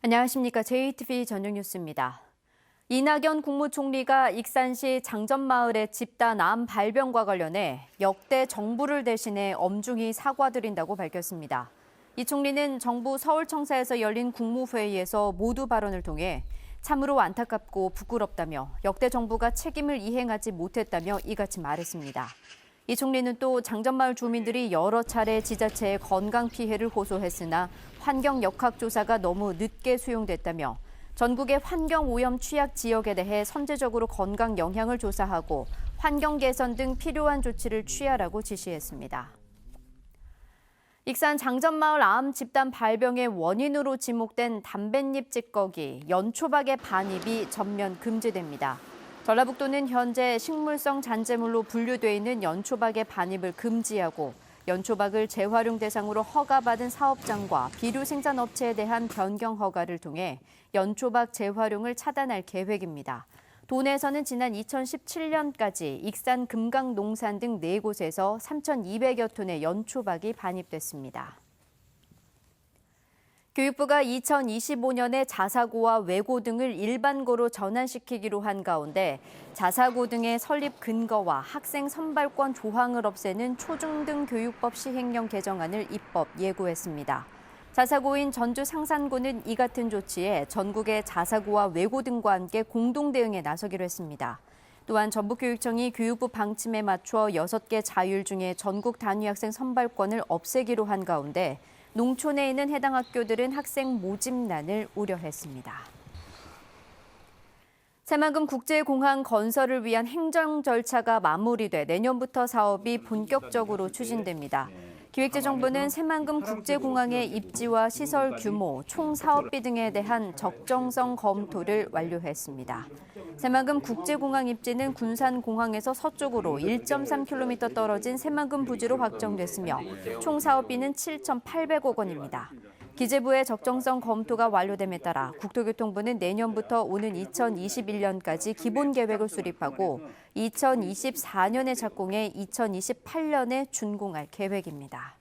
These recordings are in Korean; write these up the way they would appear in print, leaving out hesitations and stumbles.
안녕하십니까. JTBC 저녁뉴스입니다. 이낙연 국무총리가 익산시 장전마을의 집단 암 발병과 관련해 역대 정부를 대신해 엄중히 사과드린다고 밝혔습니다. 이 총리는 정부 서울청사에서 열린 국무회의에서 모두 발언을 통해 참으로 안타깝고 부끄럽다며 역대 정부가 책임을 이행하지 못했다며 이같이 말했습니다. 이 총리는 또 장전마을 주민들이 여러 차례 지자체에 건강 피해를 호소했으나 환경 역학 조사가 너무 늦게 수용됐다며 전국의 환경 오염 취약 지역에 대해 선제적으로 건강 영향을 조사하고 환경 개선 등 필요한 조치를 취하라고 지시했습니다. 익산 장전마을 암 집단 발병의 원인으로 지목된 담뱃잎 찌꺼기, 연초박의 반입이 전면 금지됩니다. 전라북도는 현재 식물성 잔재물로 분류돼 있는 연초박의 반입을 금지하고 연초박을 재활용 대상으로 허가받은 사업장과 비료 생산업체에 대한 변경 허가를 통해 연초박 재활용을 차단할 계획입니다. 도내에서는 지난 2017년까지 익산, 금강, 농산 등 4곳에서 3,200여 톤의 연초박이 반입됐습니다. 교육부가 2025년에 자사고와 외고 등을 일반고로 전환시키기로 한 가운데 자사고 등의 설립 근거와 학생 선발권 조항을 없애는 초중등 교육법 시행령 개정안을 입법 예고했습니다. 자사고인 전주 상산고는 이 같은 조치에 전국의 자사고와 외고 등과 함께 공동 대응에 나서기로 했습니다. 또한 전북교육청이 교육부 방침에 맞춰 6개 자율 중에 전국 단위 학생 선발권을 없애기로 한 가운데 농촌에 있는 해당 학교들은 학생 모집난을 우려했습니다. 새만금 국제공항 건설을 위한 행정 절차가 마무리돼 내년부터 사업이 본격적으로 추진됩니다. 기획재정부는 새만금 국제공항의 입지와 시설 규모, 총 사업비 등에 대한 적정성 검토를 완료했습니다. 새만금 국제공항 입지는 군산공항에서 서쪽으로 1.3km 떨어진 새만금 부지로 확정됐으며 총 사업비는 7,800억 원입니다. 기재부의 적정성 검토가 완료됨에 따라 국토교통부는 내년부터 오는 2021년까지 기본 계획을 수립하고 2024년에 착공해 2028년에 준공할 계획입니다.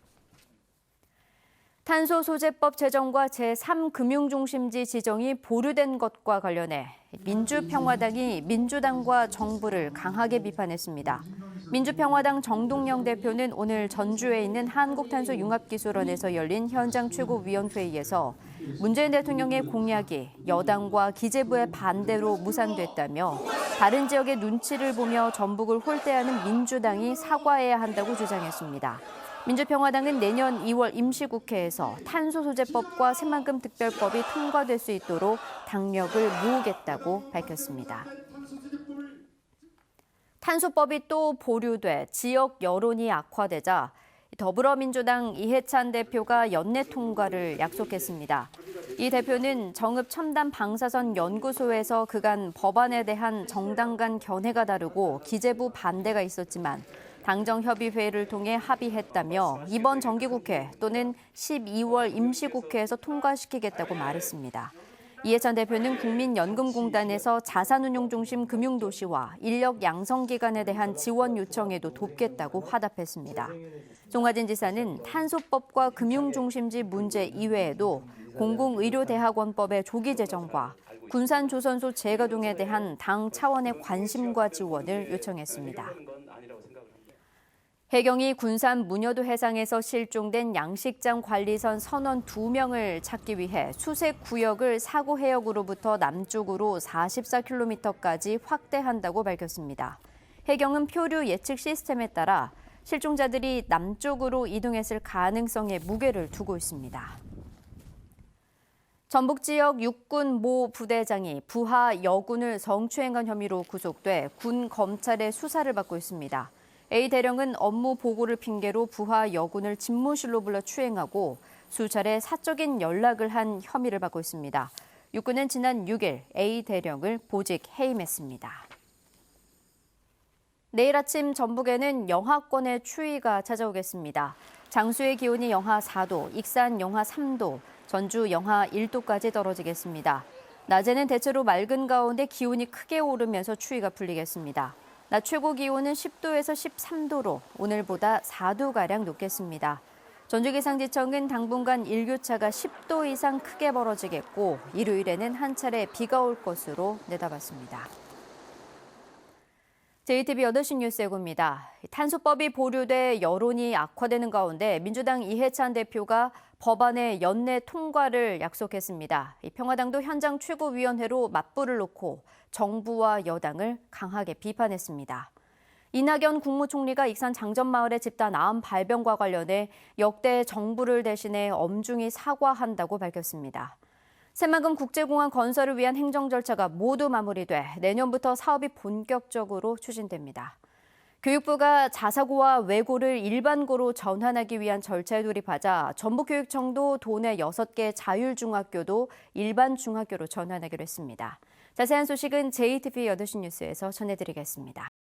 탄소소재법 제정과 제3금융중심지 지정이 보류된 것과 관련해 민주평화당이 민주당과 정부를 강하게 비판했습니다. 민주평화당 정동영 대표는 오늘 전주에 있는 한국탄소융합기술원에서 열린 현장 최고위원회의에서 문재인 대통령의 공약이 여당과 기재부의 반대로 무산됐다며 다른 지역의 눈치를 보며 전북을 홀대하는 민주당이 사과해야 한다고 주장했습니다. 민주평화당은 내년 2월 임시국회에서 탄소소재법과 새만금 특별법이 통과될 수 있도록 당력을 모으겠다고 밝혔습니다. 탄소법이 또 보류돼 지역 여론이 악화되자 더불어민주당 이해찬 대표가 연내 통과를 약속했습니다. 이 대표는 정읍첨단방사선연구소에서 그간 법안에 대한 정당 간 견해가 다르고 기재부 반대가 있었지만 당정협의회를 통해 합의했다며 이번 정기국회 또는 12월 임시국회에서 통과시키겠다고 말했습니다. 이해찬 대표는 국민연금공단에서 자산운용 중심 금융도시와 인력 양성기관에 대한 지원 요청에도 돕겠다고 화답했습니다. 송하진 지사는 탄소법과 금융중심지 문제 이외에도 공공의료대학원법의 조기 제정과 군산조선소 재가동에 대한 당 차원의 관심과 지원을 요청했습니다. 해경이 군산 문여도 해상에서 실종된 양식장 관리선 선원 2명을 찾기 위해 수색 구역을 사고 해역으로부터 남쪽으로 44km까지 확대한다고 밝혔습니다. 해경은 표류 예측 시스템에 따라 실종자들이 남쪽으로 이동했을 가능성에 무게를 두고 있습니다. 전북 지역 육군 모 부대장이 부하 여군을 성추행한 혐의로 구속돼 군 검찰의 수사를 받고 있습니다. A 대령은 업무 보고를 핑계로 부하 여군을 집무실로 불러 추행하고 수차례 사적인 연락을 한 혐의를 받고 있습니다. 육군은 지난 6일 A 대령을 보직 해임했습니다. 내일 아침 전북에는 영하권의 추위가 찾아오겠습니다. 장수의 기온이 영하 4도, 익산 영하 3도, 전주 영하 1도까지 떨어지겠습니다. 낮에는 대체로 맑은 가운데 기온이 크게 오르면서 추위가 풀리겠습니다. 낮 최고 기온은 10도에서 13도로 오늘보다 4도가량 높겠습니다. 전주기상지청은 당분간 일교차가 10도 이상 크게 벌어지겠고 일요일에는 한 차례 비가 올 것으로 내다봤습니다. JTB 8시 뉴스 예고입니다. 탄소법이 보류돼 여론이 악화되는 가운데 민주당 이해찬 대표가 법안의 연내 통과를 약속했습니다. 평화당도 현장 최고위원회로 맞불을 놓고 정부와 여당을 강하게 비판했습니다. 이낙연 국무총리가 익산 장전마을의 집단 암 발병과 관련해 역대 정부를 대신해 엄중히 사과한다고 밝혔습니다. 새만금 국제공항 건설을 위한 행정 절차가 모두 마무리돼 내년부터 사업이 본격적으로 추진됩니다. 교육부가 자사고와 외고를 일반고로 전환하기 위한 절차에 돌입하자 전북교육청도 도내 6개 자율중학교도 일반중학교로 전환하기로 했습니다. 자세한 소식은 JTB 8시 뉴스에서 전해드리겠습니다.